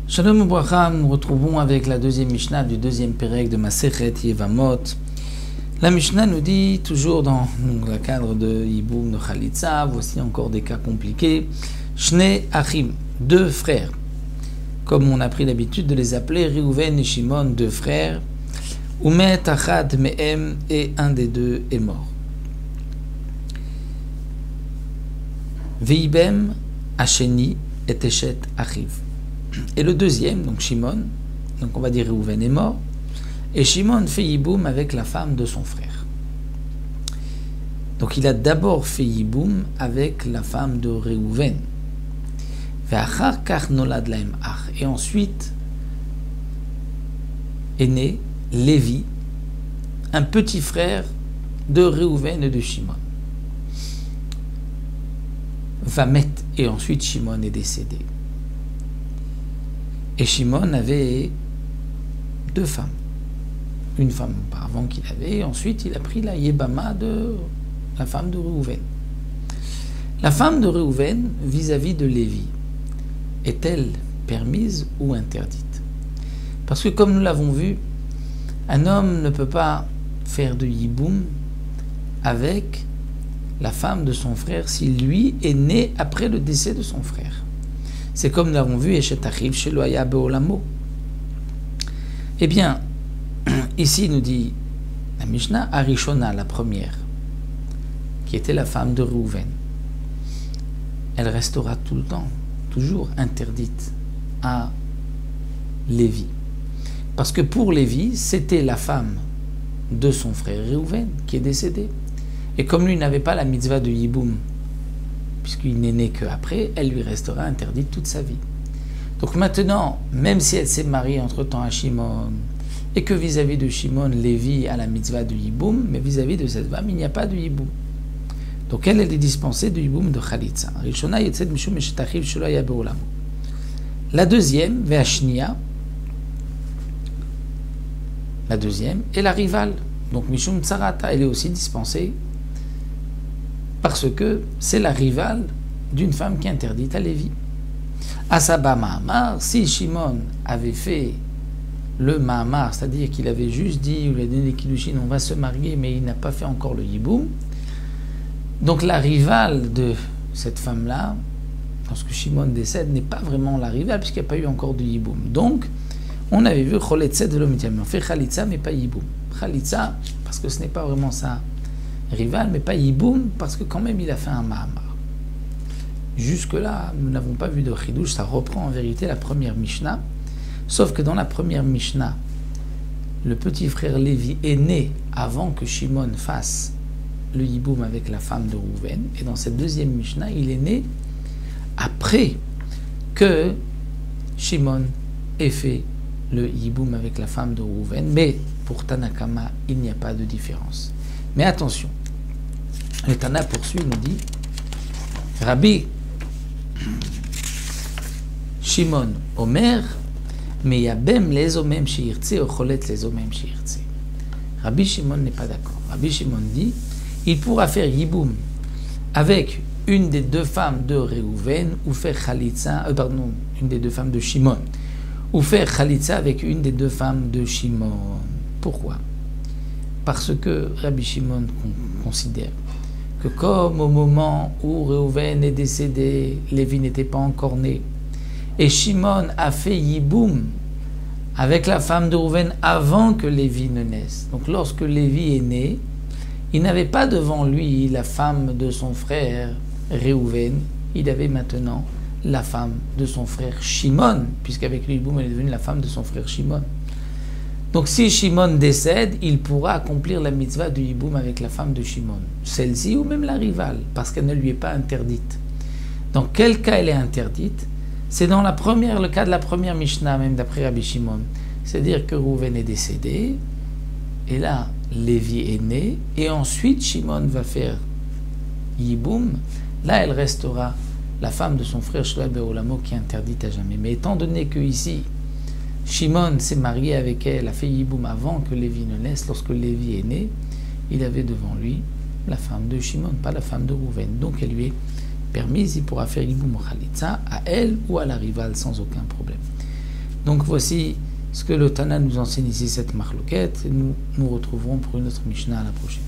Shalom Ubracha, nous retrouvons avec la deuxième Mishnah du deuxième Pérec de Masechet Yevamot. La Mishnah nous dit, toujours dans le cadre de Yiboum de Khalitsa, voici encore des cas compliqués. Shne Achim, deux frères, comme on a pris l'habitude de les appeler, Reuven et Shimon, deux frères. Umet Achad Mehem, et un des deux est mort. Veibem Hasheni et Eshet Achiv. Et le deuxième, donc Shimon, donc on va dire Reuven est mort, et Shimon fait Yiboum avec la femme de son frère. Donc il a d'abord fait Yiboum avec la femme de Reuven. Et ensuite est né Lévi, un petit frère de Reuven et de Shimon. Vamet, et ensuite Shimon est décédé. Et Shimon avait deux femmes. Une femme auparavant qu'il avait, et ensuite il a pris la Yébama de la femme de Reuven. La femme de Reuven, vis-à-vis de Lévi, est-elle permise ou interdite? Parce que comme nous l'avons vu, un homme ne peut pas faire de Yiboum avec la femme de son frère si lui est né après le décès de son frère. C'est comme nous l'avons vu, Eshet Achiv shelo haya be'olamo. Eh bien, ici nous dit la Mishnah, Arishona, la première, qui était la femme de Reuven, elle restera tout le temps, toujours interdite à Lévi. Parce que pour Lévi, c'était la femme de son frère Reuven qui est décédée. Et comme lui n'avait pas la mitzvah de Yiboum, puisqu'il n'est né qu'après, elle lui restera interdite toute sa vie. Donc maintenant, même si elle s'est mariée entre-temps à Shimon, et que vis-à-vis de Shimon, Lévi a la mitzvah de Yiboum, mais vis-à-vis de cette femme, il n'y a pas de Yiboum. Donc elle est dispensée de Yiboum de Khalitsa. La deuxième, Ve'ashnia, la deuxième, est la rivale. Donc Mishum Tsarata, elle est aussi dispensée parce que c'est la rivale d'une femme qui est interdite à Lévi. Asaba Mahamar, si Shimon avait fait le Mahamar, c'est-à-dire qu'il avait juste dit, il a donné les Kiddushin, on va se marier, mais il n'a pas fait encore le Yiboum, donc la rivale de cette femme-là, lorsque Shimon décède, n'est pas vraiment la rivale, puisqu'il n'y a pas eu encore de Yiboum. Donc, on avait vu Choletzet de l'Omitiam, on fait Khalitsa, mais pas Yiboum. Khalitsa, parce que ce n'est pas vraiment ça rival, mais pas Yiboum, parce que quand même il a fait un Mahamar. Jusque-là, nous n'avons pas vu de Chidouche, ça reprend en vérité la première Mishnah, sauf que dans la première Mishnah, le petit frère Lévi est né avant que Shimon fasse le Yiboum avec la femme de Reuven, et dans cette deuxième Mishnah, il est né après que Shimon ait fait le Yiboum avec la femme de Reuven, mais pour Tanakama, il n'y a pas de différence. Mais attention, le Tana poursuit, nous dit Rabbi Shimon Omer, mais yabem les omem shirtse ou cholet les omem shirtse. Rabbi Shimon n'est pas d'accord. Rabbi Shimon dit il pourra faire Yiboum avec une des deux femmes de Reuven ou faire Khalitsa, une des deux femmes de Shimon, ou faire Khalitsa avec une des deux femmes de Shimon. Pourquoi? Parce que Rabbi Shimon considère que comme au moment où Reuven est décédé, Lévi n'était pas encore né, et Shimon a fait Yiboum avec la femme de Reuven avant que Lévi ne naisse. Donc lorsque Lévi est né, il n'avait pas devant lui la femme de son frère Reuven, il avait maintenant la femme de son frère Shimon, puisqu'avec le Yiboum elle est devenue la femme de son frère Shimon. Donc si Shimon décède, il pourra accomplir la mitzvah de Yiboum avec la femme de Shimon, celle-ci ou même la rivale, parce qu'elle ne lui est pas interdite. Dans quel cas elle est interdite? C'est dans le cas de la première Mishnah, même d'après Rabbi Shimon. C'est-à-dire que Reuven est décédé, et là, Lévi est né, et ensuite Shimon va faire Yiboum. Là, elle restera la femme de son frère Shlomo Be'olamo qui est interdite à jamais. Mais étant donné que ici, Shimon s'est marié avec elle, a fait Yiboum avant que Lévi ne naisse. Lorsque Lévi est né, il avait devant lui la femme de Shimon, pas la femme de Rouven. Donc elle lui est permise, il pourra faire Yiboum Khalitza à elle ou à la rivale sans aucun problème. Donc voici ce que le Tana nous enseigne ici, cette marloquette. Nous nous retrouverons pour une autre Mishnah à la prochaine.